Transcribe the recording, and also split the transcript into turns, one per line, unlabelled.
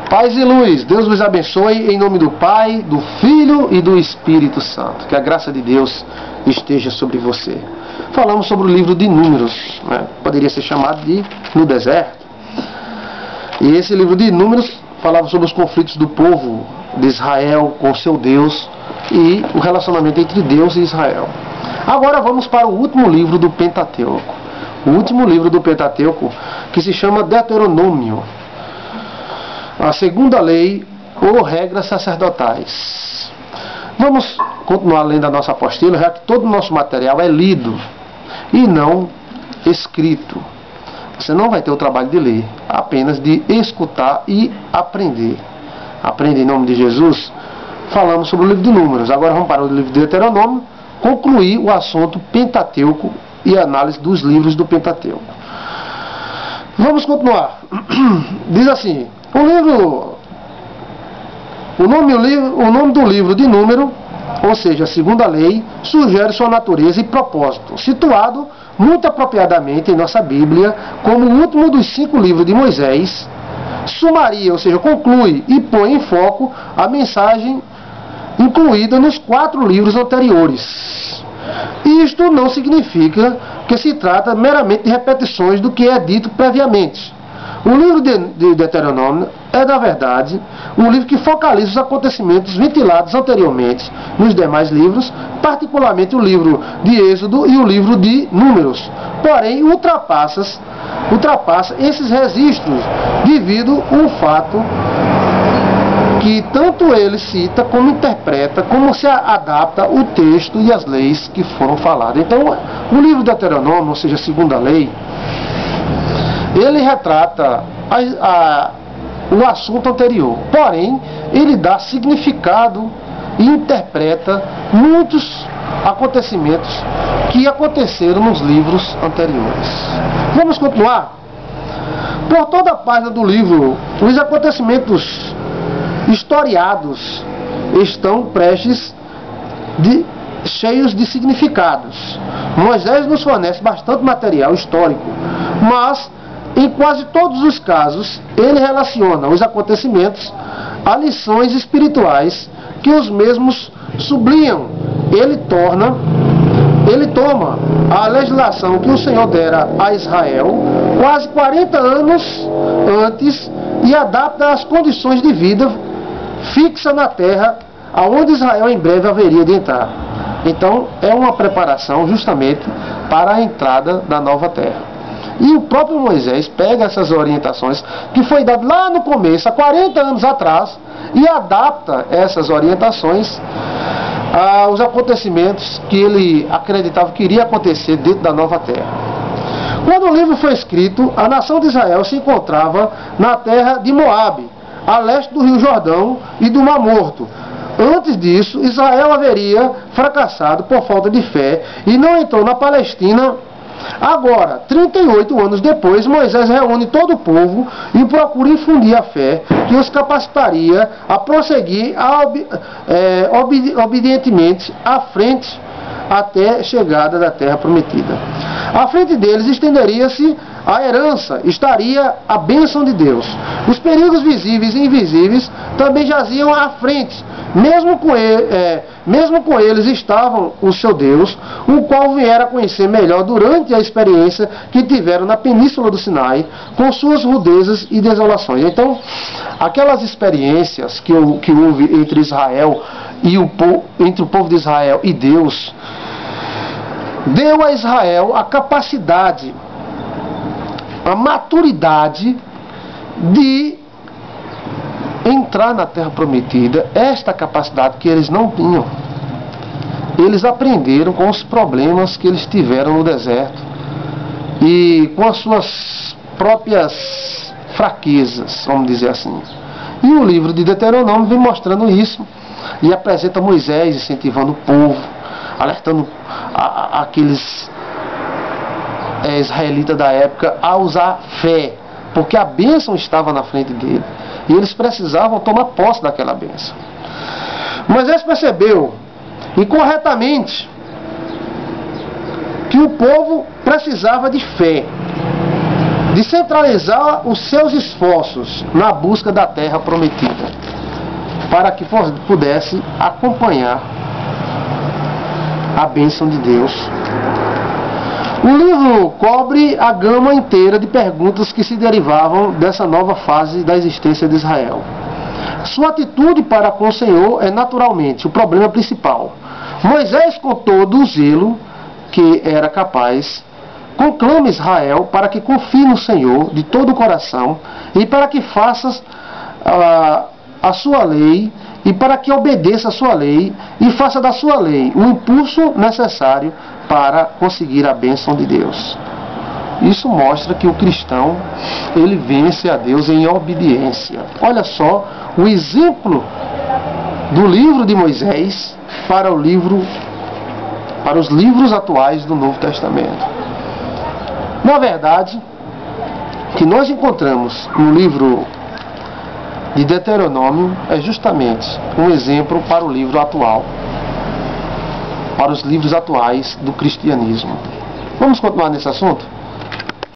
Paz e luz, Deus vos abençoe em nome do Pai, do Filho e do Espírito Santo. Que a graça de Deus esteja sobre você. Falamos sobre o livro de Números, né? Poderia ser chamado de No Deserto. E esse livro de Números falava sobre os conflitos do povo de Israel com seu Deus e o relacionamento entre Deus e Israel. Agora vamos para o último livro do Pentateuco. O último livro do Pentateuco, que se chama Deuteronômio. A segunda lei ou regras sacerdotais. Vamos continuar lendo a nossa apostila, já que todo o nosso material é lido e não escrito. Você não vai ter o trabalho de ler, apenas de escutar e aprender. Aprende em nome de Jesus. Falamos sobre o livro de Números. Agora vamos para o livro de Deuteronômio, concluir o assunto Pentateuco e análise dos livros do Pentateuco. Vamos continuar. Diz assim: o nome do livro de Número, ou seja, a segunda lei, sugere sua natureza e propósito, situado muito apropriadamente em nossa Bíblia como o último dos 5 livros de Moisés. Sumaria, ou seja, conclui e põe em foco a mensagem incluída nos 4 livros anteriores. Isto não significa que se trata meramente de repetições do que é dito previamente. O livro de Deuteronômio é, na verdade, um livro que focaliza os acontecimentos ventilados anteriormente nos demais livros, particularmente o livro de Êxodo e o livro de Números. Porém, ultrapassa esses registros devido ao fato que tanto ele cita, como interpreta, como se adapta o texto e as leis que foram faladas. Então, o livro de Deuteronômio, ou seja, a segunda lei, ele retrata o assunto anterior, porém, ele dá significado e interpreta muitos acontecimentos que aconteceram nos livros anteriores. Vamos continuar? Por toda a página do livro, os acontecimentos historiados estão cheios de significados. Moisés nos fornece bastante material histórico, mas em quase todos os casos ele relaciona os acontecimentos a lições espirituais que os mesmos sublinham. Ele toma a legislação que o Senhor dera a Israel quase 40 anos antes e adapta às condições de vida fixa na terra, aonde Israel em breve haveria de entrar. Então, é uma preparação justamente para a entrada da nova terra. E o próprio Moisés pega essas orientações que foi dado lá no começo, há 40 anos atrás, e adapta essas orientações aos acontecimentos que ele acreditava que iria acontecer dentro da nova terra. Quando o livro foi escrito, a nação de Israel se encontrava na terra de Moabe, a leste do Rio Jordão e do Mar Morto. Antes disso, Israel haveria fracassado por falta de fé e não entrou na Palestina. Agora, 38 anos depois, Moisés reúne todo o povo e procura infundir a fé que os capacitaria a prosseguir obedientemente à frente até a chegada da terra prometida. À frente deles estenderia-se a herança, estaria a bênção de Deus. Os perigos visíveis e invisíveis também jaziam à frente. Mesmo com eles estavam o seu Deus, o qual viera a conhecer melhor durante a experiência que tiveram na Península do Sinai, com suas rudezas e desolações. Então, aquelas experiências que houve entre Israel e entre o povo de Israel e Deus, deu a Israel a capacidade, a maturidade de entrar na terra prometida. Esta capacidade que eles não tinham. Eles aprenderam com os problemas que eles tiveram no deserto e com as suas próprias fraquezas, vamos dizer assim. E o livro de Deuteronômio vem mostrando isso e apresenta Moisés incentivando o povo, alertando aqueles israelitas da época a usar fé, porque a bênção estava na frente dele e eles precisavam tomar posse daquela bênção. Moisés percebeu, e corretamente, que o povo precisava de fé, de centralizar os seus esforços na busca da terra prometida, para que pudesse acompanhar a bênção de Deus. O livro cobre a gama inteira de perguntas que se derivavam dessa nova fase da existência de Israel. Sua atitude para com o Senhor é naturalmente o problema principal. Moisés, com todo o zelo que era capaz, conclama Israel para que confie no Senhor de todo o coração e para que faças a sua lei e para que obedeça a sua lei e faça da sua lei o impulso necessário para conseguir a bênção de Deus. Isso mostra que o cristão, ele vence a Deus em obediência. Olha só o exemplo do livro de Moisés para os livros atuais do Novo Testamento. Na verdade, o que nós encontramos no livro de Deuteronômio é justamente um exemplo para o livro atual, para os livros atuais do cristianismo. Vamos continuar nesse assunto?